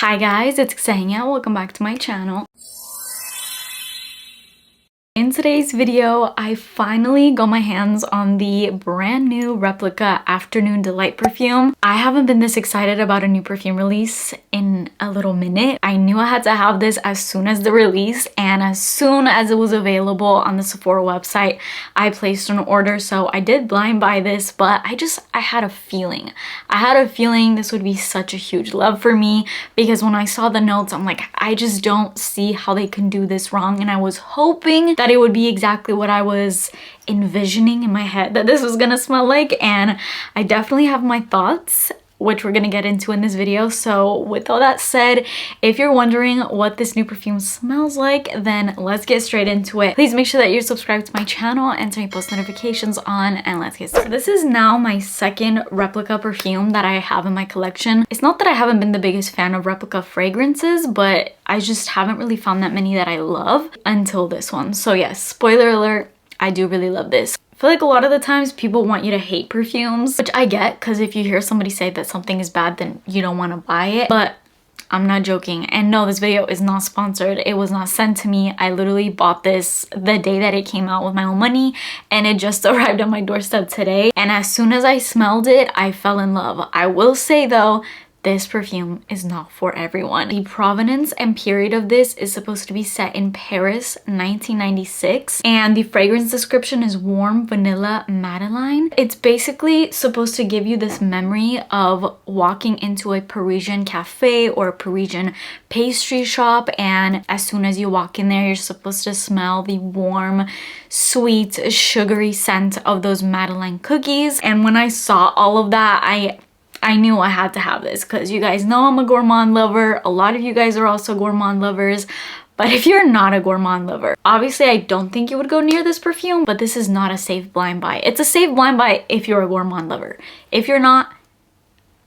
Hi guys, it's Ksenia. Welcome back to my channel. In today's video, I finally got my hands on the brand new Replica Afternoon Delight perfume. I haven't been this excited about a new perfume release in a little minute. I knew I had to have this as soon as the release, and as soon as it was available on the Sephora website, I placed an order. So I did blind buy this, but I had a feeling. I had a feeling this would be such a huge love for me, because when I saw the notes, I'm like, I just don't see how they can do this wrong. And I was hoping that it would be exactly what I was envisioning in my head that this was gonna smell like, and I definitely have my thoughts, which we're gonna get into in this video. So with all that said, if you're wondering what this new perfume smells like, then let's get straight into it. Please make sure that you're subscribed to my channel and turn your post notifications on, and let's get started. So this is now my second Replica perfume that I have in my collection. It's not that I haven't been the biggest fan of Replica fragrances, but I just haven't really found that many that I love until this one. So yes, spoiler alert, I do really love this. I feel like a lot of the times people want you to hate perfumes, which I get, because if you hear somebody say that something is bad, then you don't want to buy it. But I'm not joking. And no, this video is not sponsored. It was not sent to me. I literally bought this the day that it came out with my own money, and it just arrived on my doorstep today. And as soon as I smelled it, I fell in love. I will say though, this perfume is not for everyone. The provenance and period of this is supposed to be set in Paris, 1996. And the fragrance description is warm vanilla Madeleine. It's basically supposed to give you this memory of walking into a Parisian cafe or a Parisian pastry shop. And as soon as you walk in there, you're supposed to smell the warm, sweet, sugary scent of those Madeleine cookies. And when I saw all of that, I knew I had to have this, because you guys know I'm a gourmand lover. A lot of you guys are also gourmand lovers. But if you're not a gourmand lover, obviously I don't think you would go near this perfume, but this is not a safe blind buy. It's a safe blind buy if you're a gourmand lover. If you're not,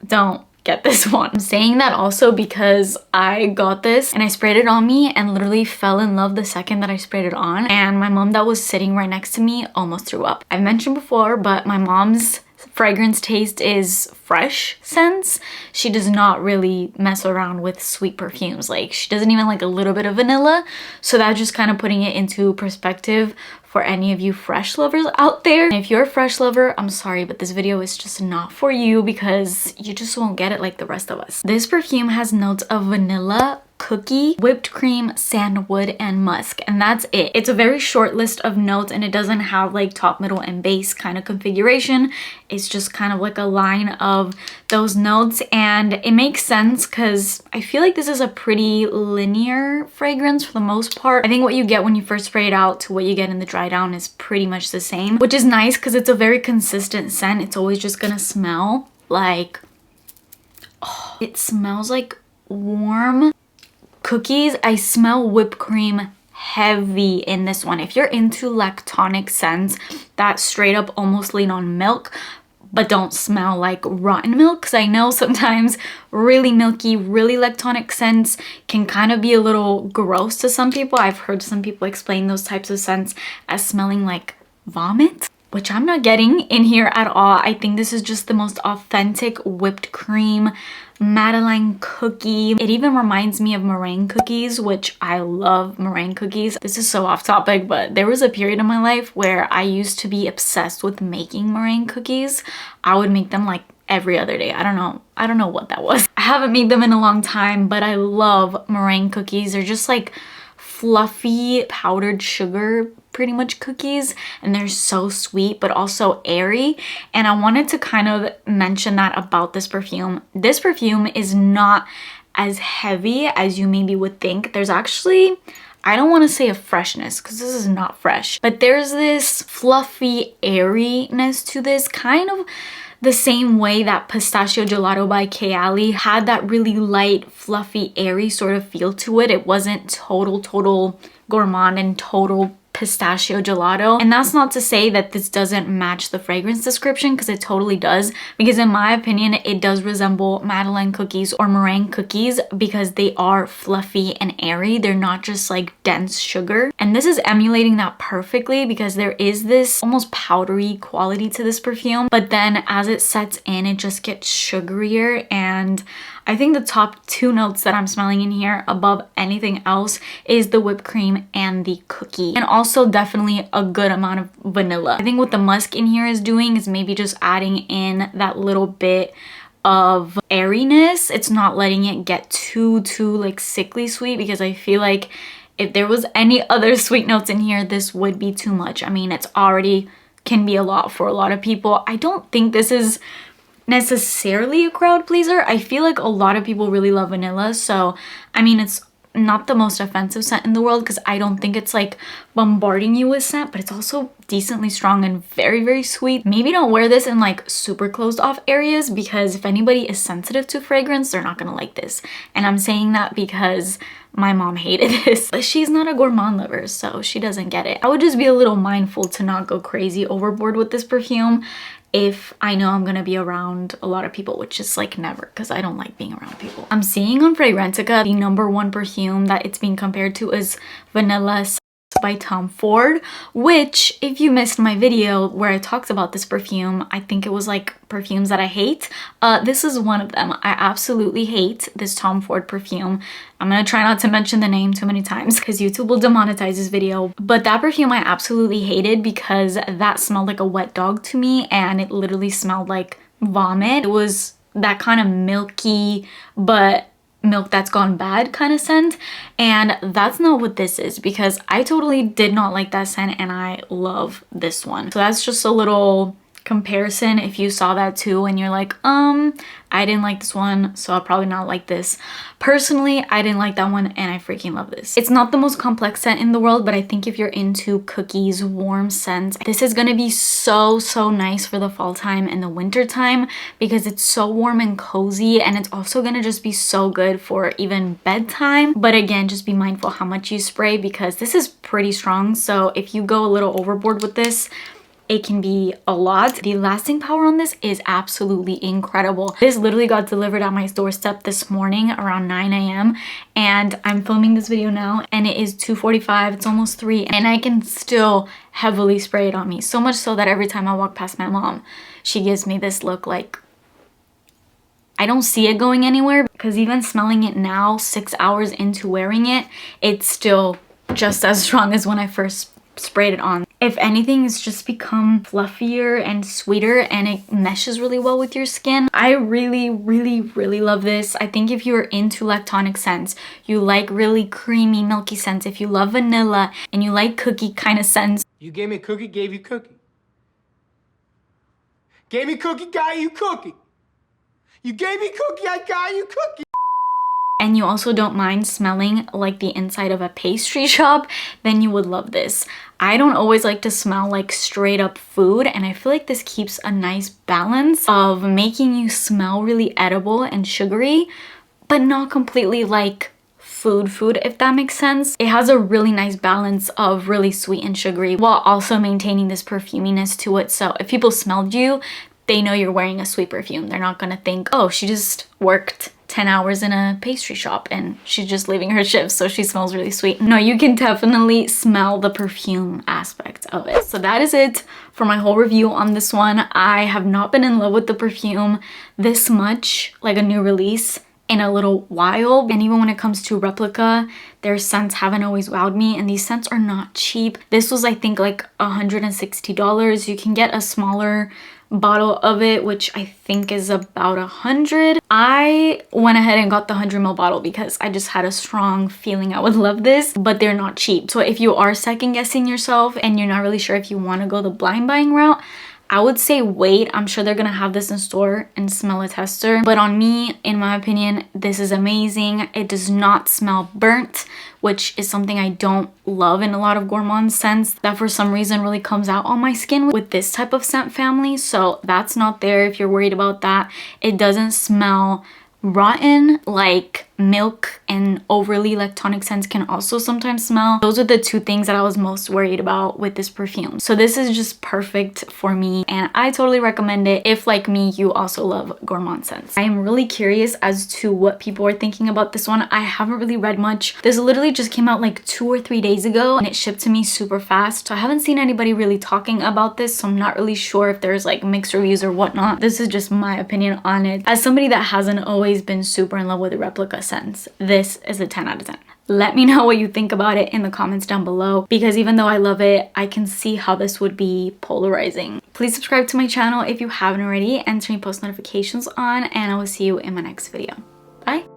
don't get this one. I'm saying that also because I got this and I sprayed it on me and literally fell in love the second that I sprayed it on. And my mom that was sitting right next to me almost threw up. I've mentioned before, but my mom's fragrance taste is fresh scents. She does not really mess around with sweet perfumes. Like, she doesn't even like a little bit of vanilla. So that's just kind of putting it into perspective for any of you fresh lovers out there. And if you're a fresh lover, I'm sorry, but this video is just not for you, because you just won't get it like the rest of us. This perfume has notes of vanilla, cookie, whipped cream, sandalwood, and musk, and that's it. It's a very short list of notes, and it doesn't have like top, middle, and base kind of configuration. It's just kind of like a line of those notes, and it makes sense because I feel like this is a pretty linear fragrance for the most part. I think what you get when you first spray it out to what you get in the dry down is pretty much the same, which is nice because it's a very consistent scent. It's always just gonna smell like, oh, it smells like warm cookies. I smell whipped cream heavy in this one. If you're into lactonic scents that straight up almost lean on milk but don't smell like rotten milk, because I know sometimes really milky, really lactonic scents can kind of be a little gross to some people. I've heard some people explain those types of scents as smelling like vomit, which I'm not getting in here at all. I think this is just the most authentic whipped cream Madeleine cookie. It even reminds me of meringue cookies, which I love meringue cookies. This is so off topic, but there was a period in my life where I used to be obsessed with making meringue cookies. I would make them like every other day. I don't know what that was. I haven't made them in a long time, but I love meringue cookies. They're just like fluffy powdered sugar pretty much cookies, and they're so sweet but also airy. And I wanted to kind of mention that about this perfume. This perfume is not as heavy as you maybe would think. There's actually, I don't want to say a freshness because this is not fresh, but there's this fluffy airiness to this, kind of the same way that Pistachio Gelato by Kayali had that really light, fluffy, airy sort of feel to it. It wasn't total gourmand and total pistachio gelato. And that's not to say that this doesn't match the fragrance description, because it totally does, because in my opinion it does resemble Madeleine cookies or meringue cookies, because they are fluffy and airy. They're not just like dense sugar, and this is emulating that perfectly, because there is this almost powdery quality to this perfume, but then as it sets in it just gets sugarier. And I think the top two notes that I'm smelling in here above anything else is the whipped cream and the cookie, and also definitely a good amount of vanilla. I think what the musk in here is doing is maybe just adding in that little bit of airiness. It's not letting it get too like sickly sweet, because I feel like if there was any other sweet notes in here, this would be too much. I mean, it's already can be a lot for a lot of people. I don't think this is necessarily a crowd pleaser. I feel like a lot of people really love vanilla, so I mean, it's not the most offensive scent in the world because I don't think it's like bombarding you with scent, but it's also decently strong and very sweet. Maybe don't wear this in like super closed off areas, because if anybody is sensitive to fragrance, they're not gonna like this. And I'm saying that because my mom hated this. But she's not a gourmand lover, so she doesn't get it. I would just be a little mindful to not go crazy overboard with this perfume if I know I'm gonna be around a lot of people, which is like never, because I don't like being around people. I'm seeing on Fragrantica the #1 perfume that it's being compared to is Vanilla by Tom Ford, which if you missed my video where I talked about this perfume, I think it was like perfumes that I hate, this is one of them. I absolutely hate this Tom Ford perfume. I'm gonna try not to mention the name too many times because YouTube will demonetize this video, but that perfume I absolutely hated because that smelled like a wet dog to me, and it literally smelled like vomit. It was that kind of milky but milk that's gone bad kind of scent, and that's not what this is, because I totally did not like that scent and I love this one. So that's just a little comparison if you saw that too and you're like, I didn't like this one, so I'll probably not like this. Personally, I didn't like that one and I freaking love this. It's not the most complex scent in the world, but I think if you're into cookies, warm scents, this is gonna be so nice for the fall time and the winter time, because it's so warm and cozy, and it's also gonna just be so good for even bedtime. But again, just be mindful how much you spray, because this is pretty strong, so if you go a little overboard with this, it can be a lot. The lasting power on this is absolutely incredible. This literally got delivered at my doorstep this morning around 9 a.m. and I'm filming this video now and it is 2:45, it's almost 3, and I can still heavily spray it on me. So much so that every time I walk past my mom, she gives me this look like I don't see it going anywhere, because even smelling it now, 6 hours into wearing it, it's still just as strong as when I first sprayed it on. If anything, it's just become fluffier and sweeter, and it meshes really well with your skin. I really love this. I think if you're into lactonic scents, you like really creamy, milky scents, if you love vanilla and you like cookie kind of scents. You gave me a cookie, gave you cookie. Gave me cookie, got you cookie. You gave me cookie, I got you cookie. And you also don't mind smelling like the inside of a pastry shop, then you would love this. I don't always like to smell like straight up food, and I feel like this keeps a nice balance of making you smell really edible and sugary, but not completely like food, if that makes sense. It has a really nice balance of really sweet and sugary while also maintaining this perfuminess to it. So if people smelled you, they know you're wearing a sweet perfume. They're not gonna think, oh, she just worked 10 hours in a pastry shop and she's just leaving her shift, so she smells really sweet. No, you can definitely smell the perfume aspect of it. So that is it for my whole review on this one. I have not been in love with the perfume this much, like a new release, in a little while. And even when it comes to Replica, their scents haven't always wowed me, and these scents are not cheap. This was, I think, like $160. You can get a smaller bottle of it, which I think is about 100. I went ahead and got the 100ml bottle because I just had a strong feeling I would love this, but they're not cheap. So if you are second guessing yourself and you're not really sure if you want to go the blind buying route, I would say wait. I'm sure they're gonna have this in store and smell a tester. But on me, in my opinion, this is amazing. It does not smell burnt, which is something I don't love in a lot of gourmand scents that for some reason really comes out on my skin with this type of scent family. So that's not there if you're worried about that. It doesn't smell rotten like milk and overly lactonic scents can also sometimes smell. Those are the two things that I was most worried about with this perfume. So this is just perfect for me and I totally recommend it if, like me, you also love gourmand scents. I am really curious as to what people are thinking about this one. I haven't really read much. This literally just came out like 2 or 3 days ago and it shipped to me super fast. So I haven't seen anybody really talking about this, so I'm not really sure if there's like mixed reviews or whatnot. This is just my opinion on it. As somebody that hasn't always been super in love with the Replica scents, this is a 10 out of 10. Let me know what you think about it in the comments down below, because even though I love it, I can see how this would be polarizing. Please subscribe to my channel if you haven't already and turn post notifications on, and I will see you in my next video. Bye!